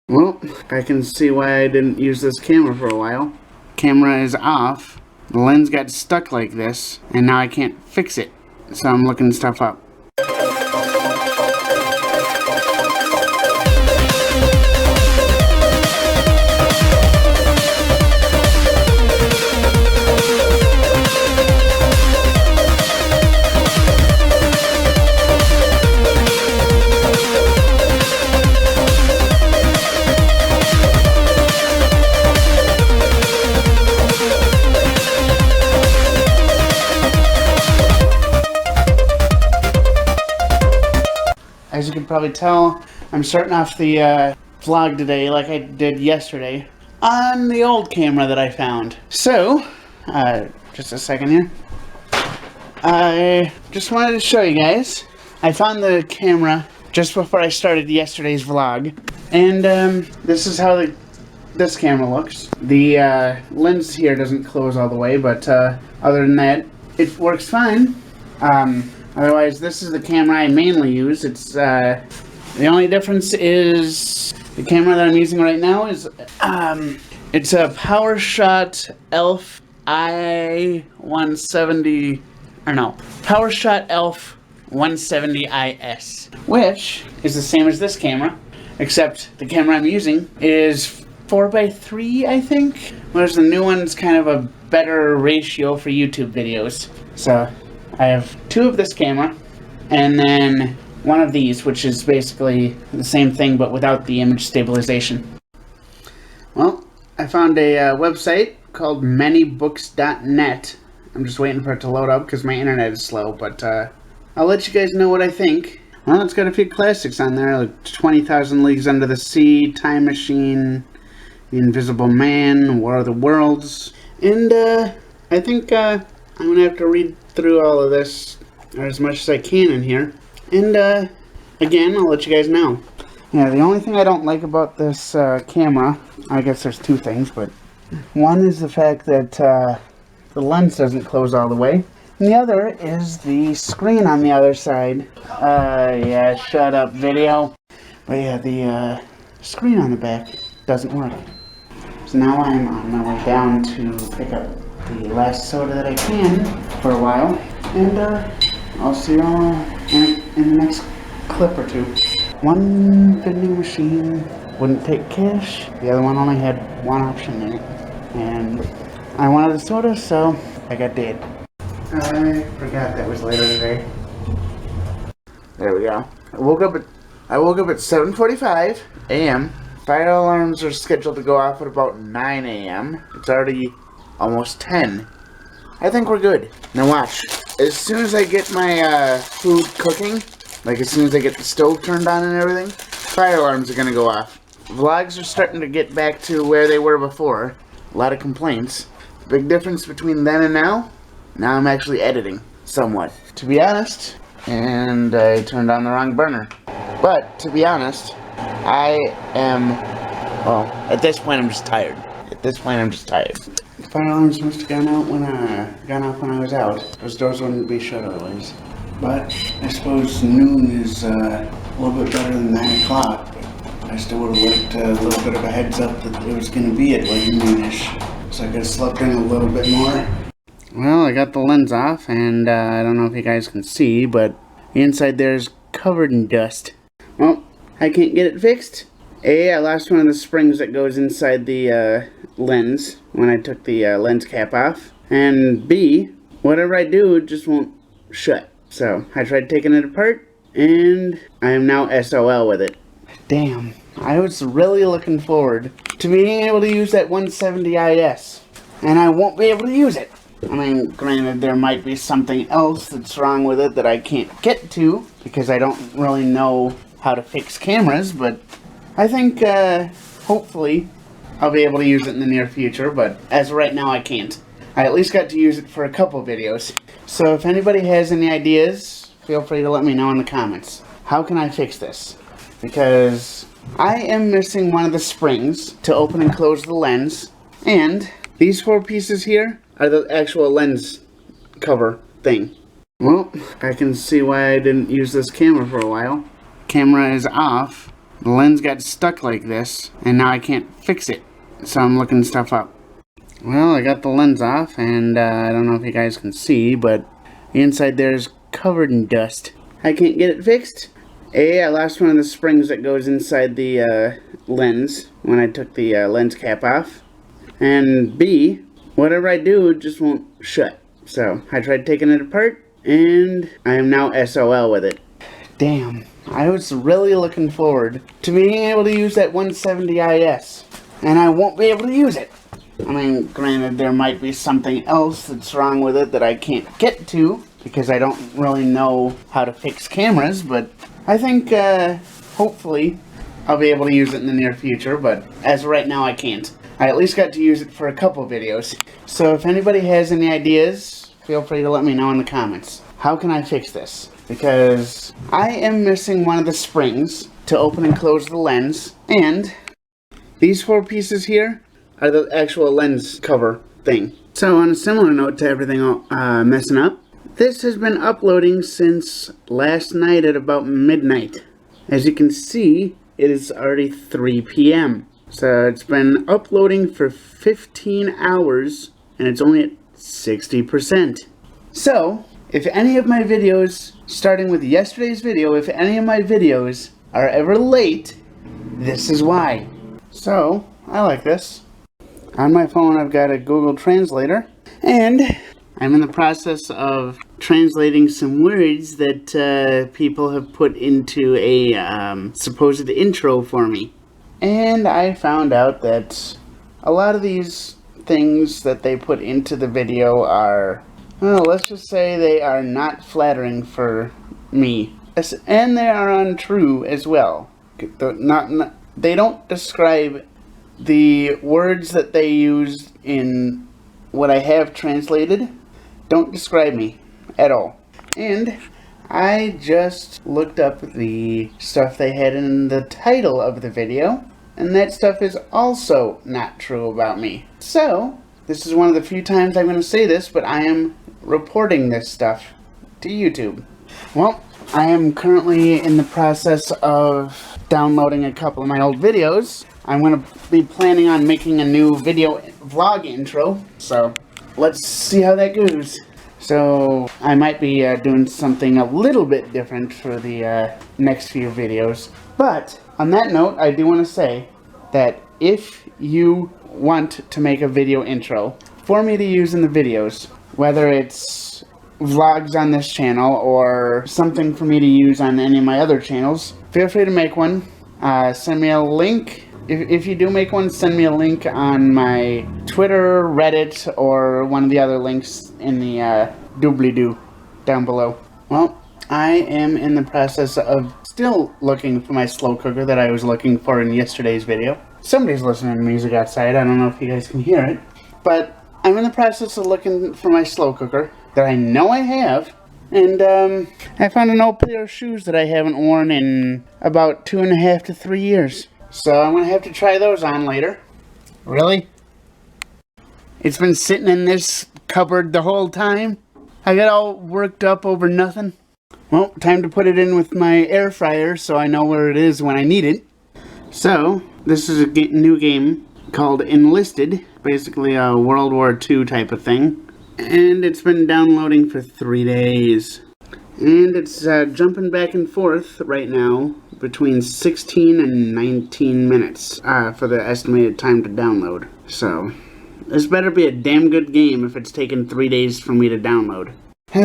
Well, I can see why I didn't use this camera for a while. Camera is off, the lens got stuck like this, and now I can't fix it. So I'm looking stuff up. As you can probably tell, I'm starting off the vlog today like I did yesterday on the old camera that I found. So, just a second here. I just wanted to show you guys. I found the camera just before I started yesterday's vlog. And this is how this camera looks. The lens here doesn't close all the way, but other than that, it works fine. Otherwise, this is the camera I mainly use. It's the only difference is the camera that I'm using right now is it's a PowerShot ELPH i170, or no, PowerShot ELPH 170IS, which is the same as this camera, except the camera I'm using is 4x3, I think. Whereas the new one's kind of a better ratio for YouTube videos. So I have two of this camera, and then one of these, which is basically the same thing but without the image stabilization. Well, I found a website called manybooks.net. I'm just waiting for it to load up because my internet is slow, but I'll let you guys know what I think. Well, it's got a few classics on there, like 20,000 Leagues Under the Sea, Time Machine, The Invisible Man, War of the Worlds, and I think I'm going to have to read through all of this, or as much as I can in here, and again, I'll let you guys know. Yeah, the only thing I don't like about this camera, I guess there's two things, but one is the fact that the lens doesn't close all the way, and the other is the screen on the other side. Yeah, shut up, video. But yeah, the screen on the back doesn't work. So now I'm on my way down to pick up the last soda that I can for a while, and I'll see you all in the next clip or two. One vending machine wouldn't take cash, the other one only had one option in it, and I wanted a soda, so I got dead. I forgot that was later today. There we go. I woke up at 7:45 a.m. Fire alarms are scheduled to go off at about 9 a.m. It's already almost 10. I think we're good. Now watch. As soon as I get my food cooking, like as soon as I get the stove turned on and everything, fire alarms are gonna go off. Vlogs are starting to get back to where they were before. A lot of complaints. The big difference between then and now I'm actually editing somewhat. To be honest, and I turned on the wrong burner. But to be honest, I am, well, at this point I'm just tired. The fire alarms must have gone off when I was out. Those doors wouldn't be shut otherwise. But I suppose noon is a little bit better than 9 o'clock. I still would have liked a little bit of a heads up that it was going to be at like noonish. So I could have slept in a little bit more. Well, I got the lens off, and I don't know if you guys can see, but the inside there is covered in dust. Well, I can't get it fixed. A, I lost one of the springs that goes inside the lens when I took the lens cap off. And B, whatever I do, it just won't shut. So I tried taking it apart, and I am now SOL with it. Damn, I was really looking forward to being able to use that 170IS, and I won't be able to use it. I mean, granted, there might be something else that's wrong with it that I can't get to, because I don't really know how to fix cameras, but I think, hopefully, I'll be able to use it in the near future, but as of right now, I can't. I at least got to use it for a couple videos. So if anybody has any ideas, feel free to let me know in the comments. How can I fix this? Because I am missing one of the springs to open and close the lens, and these four pieces here are the actual lens cover thing. Well, I can see why I didn't use this camera for a while. Camera is off, the lens got stuck like this, and now I can't fix it. So I'm looking stuff up. Well, I got the lens off, and I don't know if you guys can see, but the inside there is covered in dust. I can't get it fixed. A, I lost one of the springs that goes inside the lens when I took the lens cap off. And B, whatever I do, it just won't shut. So I tried taking it apart, and I am now SOL with it. Damn, I was really looking forward to being able to use that 170 IS, and I won't be able to use it. I mean, granted, there might be something else that's wrong with it that I can't get to, because I don't really know how to fix cameras, but I think, hopefully, I'll be able to use it in the near future, but as of right now, I can't. I at least got to use it for a couple videos. So if anybody has any ideas, feel free to let me know in the comments. How can I fix this? Because I am missing one of the springs to open and close the lens, and these 4 pieces here are the actual lens cover thing. So on a similar note to everything messing up, this has been uploading since last night at about midnight. As you can see, it is already 3 p.m. So it's been uploading for 15 hours, and it's only at 60%. So, if any of my videos, starting with yesterday's video, if any of my videos are ever late, this is why. So, I like this. On my phone, I've got a Google Translator, and I'm in the process of translating some words that people have put into a supposed intro for me. And I found out that a lot of these things that they put into the video are, well, let's just say they are not flattering for me. And they are untrue as well. They don't describe the words that they use in what I have translated. Don't describe me at all. And I just looked up the stuff they had in the title of the video, and that stuff is also not true about me. So, this is one of the few times I'm going to say this, but I am reporting this stuff to YouTube. Well, I am currently in the process of downloading a couple of my old videos. I'm going to be planning on making a new video vlog intro, so let's see how that goes. So, I might be doing something a little bit different for the next few videos. But, on that note, I do want to say that if you want to make a video intro for me to use in the videos, whether it's vlogs on this channel or something for me to use on any of my other channels, feel free to make one. Send me a link. If you do make one, send me a link on my Twitter, Reddit, or one of the other links in the doobly-doo down below. Well, I am in the process of still looking for my slow cooker that I was looking for in yesterday's video. Somebody's listening to music outside. I don't know if you guys can hear it. But I'm in the process of looking for my slow cooker that I know I have. And I found an old pair of shoes that I haven't worn in about 2.5 to 3 years. So I'm going to have to try those on later. Really? It's been sitting in this cupboard the whole time? I got all worked up over nothing? Well, time to put it in with my air fryer so I know where it is when I need it. So, this is a new game called Enlisted. Basically a World War II type of thing. And it's been downloading for 3 days. And it's jumping back and forth right now between 16 and 19 minutes for the estimated time to download. So, this better be a damn good game if it's taken 3 days for me to download. I'm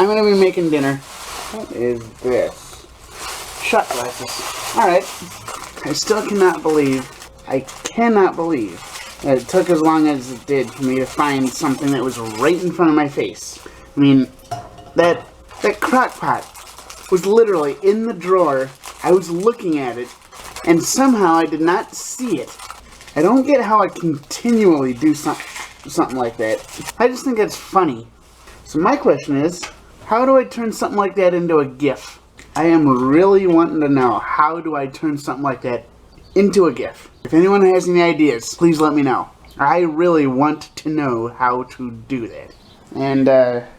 gonna be making dinner. What is this? Shot glasses. Alright. I still cannot believe that it took as long as it did for me to find something that was right in front of my face. I mean, that crock pot was literally in the drawer. I was looking at it, and somehow I did not see it. I don't get how I continually do something like that. I just think it's funny. So my question is, how do I turn something like that into a GIF? I am really wanting to know, how do I turn something like that into a GIF? If anyone has any ideas, please let me know. I really want to know how to do that. And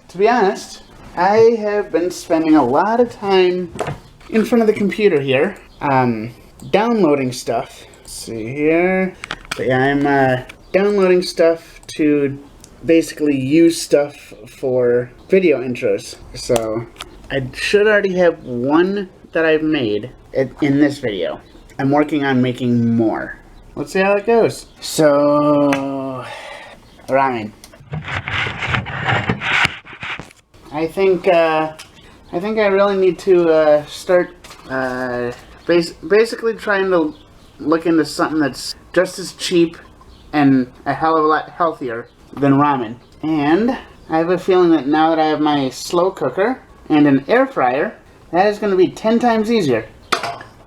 to be honest, I have been spending a lot of time in front of the computer here, downloading stuff. Let's see here. But yeah, I'm downloading stuff to basically use stuff for video intros. So I should already have one that I've made in this video. I'm working on making more. Let's see how it goes. So, ramen. I think I really need to start basically trying to look into something that's just as cheap and a hell of a lot healthier than ramen. And I have a feeling that now that I have my slow cooker and an air fryer, that is going to be 10 times easier.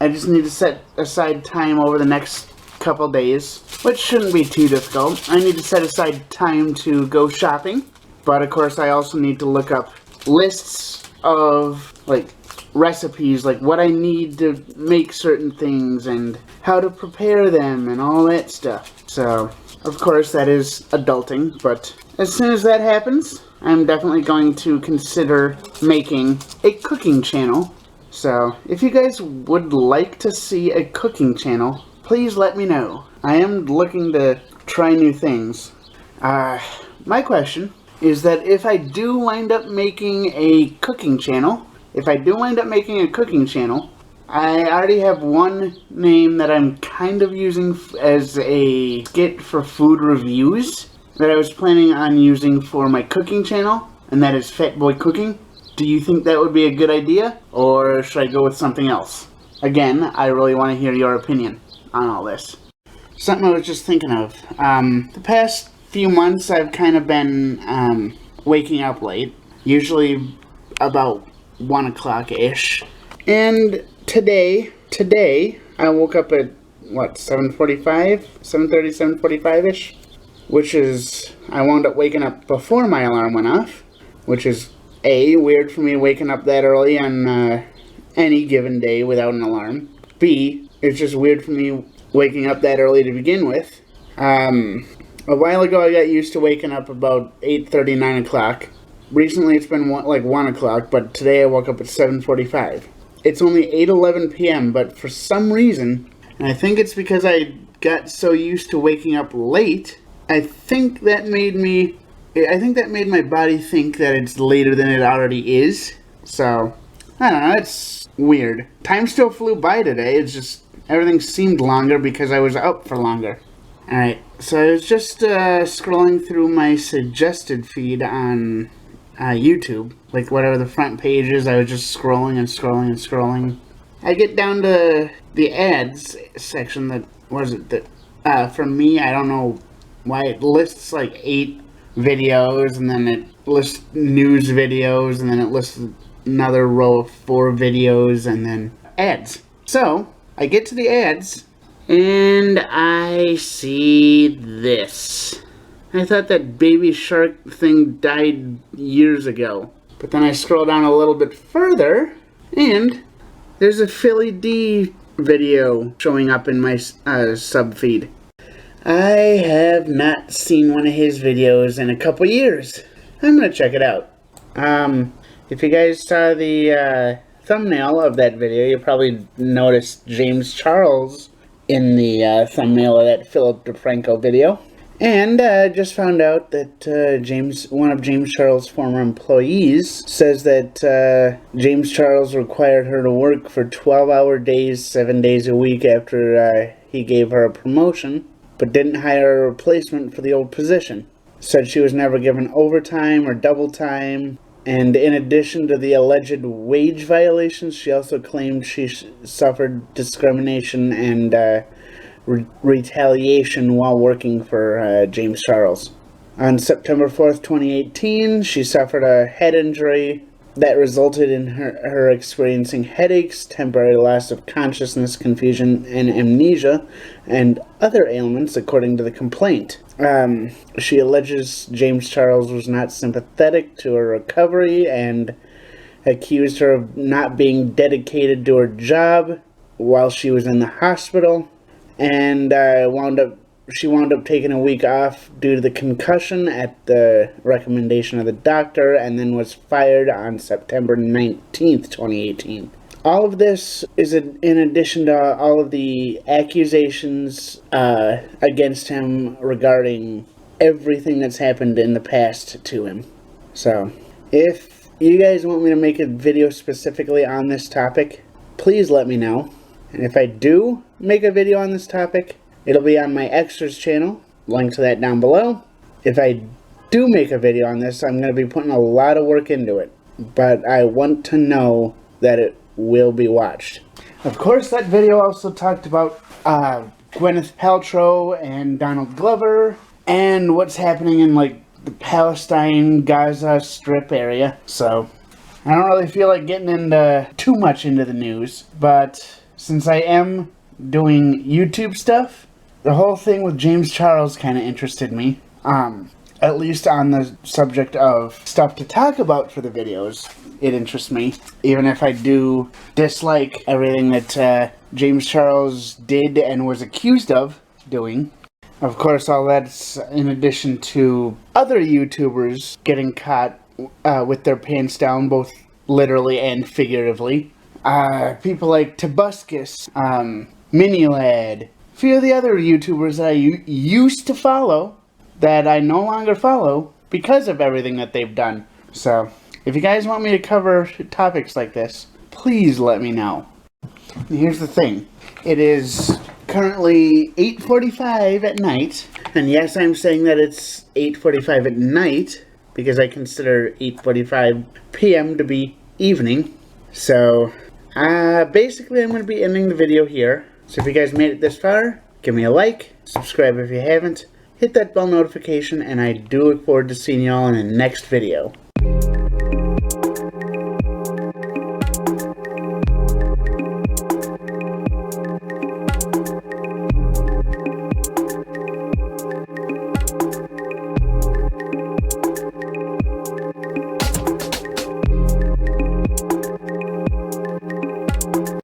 I just need to set aside time over the next couple days, which shouldn't be too difficult. I need to set aside time to go shopping, but of course I also need to look up lists of like recipes, like what I need to make certain things and how to prepare them and all that stuff. So of course that is adulting, but as soon as that happens, I'm definitely going to consider making a cooking channel. So if you guys would like to see a cooking channel, please let me know. I am looking to try new things. My question is that if I do wind up making a cooking channel, I already have one name that I'm kind of using as a skit for food reviews that I was planning on using for my cooking channel, and that is Fat Boy Cooking. Do you think that would be a good idea, or should I go with something else? Again, I really want to hear your opinion on all this. Something I was just thinking of. The past few months I've kind of been waking up late, usually about 1 o'clock-ish. And today I woke up at, what, 7:45? 7:30, 7:45-ish? Which is, I wound up waking up before my alarm went off, which is A, weird for me waking up that early on any given day without an alarm. B, it's just weird for me waking up that early to begin with. A while ago I got used to waking up about 8:30, 9 o'clock. Recently it's been like 1 o'clock, but today I woke up at 7:45. It's only 8:11 p.m., but for some reason, and I think it's because I got so used to waking up late, I think that made my body think that it's later than it already is. So, I don't know, it's weird. Time still flew by today, it's just everything seemed longer because I was up for longer. Alright, so I was just scrolling through my suggested feed on YouTube. Like whatever the front page is, I was just scrolling and scrolling and scrolling. I get down to the ads section that, what is it, that, for me, I don't know why it lists like 8 videos, and then it lists news videos, and then it lists another row of 4 videos, and then ads. So, I get to the ads, and I see this. I thought that Baby Shark thing died years ago. But then I scroll down a little bit further, and there's a Philly D video showing up in my sub feed. I have not seen one of his videos in a couple years. I'm gonna check it out. If you guys saw the thumbnail of that video, you probably noticed James Charles in the thumbnail of that Philip DeFranco video. And I just found out that one of James Charles' former employees says that James Charles required her to work for 12-hour days, 7 days a week after he gave her a promotion, but didn't hire a replacement for the old position. Said she was never given overtime or double time, and in addition to the alleged wage violations, she also claimed she suffered discrimination and retaliation while working for James Charles. On September 4th, 2018, she suffered a head injury that resulted in her experiencing headaches, temporary loss of consciousness, confusion, and amnesia, and other ailments, according to the complaint. She alleges James Charles was not sympathetic to her recovery and accused her of not being dedicated to her job while she was in the hospital, and wound up she wound up taking a week off due to the concussion at the recommendation of the doctor, and then was fired on September 19th, 2018. All of this is in addition to all of the accusations against him regarding everything that's happened in the past to him. So, if you guys want me to make a video specifically on this topic, please let me know. And if I do make a video on this topic, it'll be on my extras channel. Link to that down below. If I do make a video on this, I'm going to be putting a lot of work into it. But I want to know that it will be watched. Of course, that video also talked about Gwyneth Paltrow and Donald Glover and what's happening in like the Palestine, Gaza Strip area. So I don't really feel like getting into too much into the news, but since I am doing YouTube stuff, the whole thing with James Charles kind of interested me. At least on the subject of stuff to talk about for the videos, it interests me. Even if I do dislike everything that James Charles did and was accused of doing. Of course, all that's in addition to other YouTubers getting caught with their pants down, both literally and figuratively. People like Tobuscus, Minilad, a few of the other YouTubers that I used to follow that I no longer follow because of everything that they've done. So, if you guys want me to cover topics like this, please let me know. And here's the thing. It is currently 8:45 at night. And yes, I'm saying that it's 8:45 at night because I consider 8:45 p.m. to be evening. So, basically I'm going to be ending the video here. So if you guys made it this far, give me a like, subscribe if you haven't, hit that bell notification, and I do look forward to seeing y'all in the next video.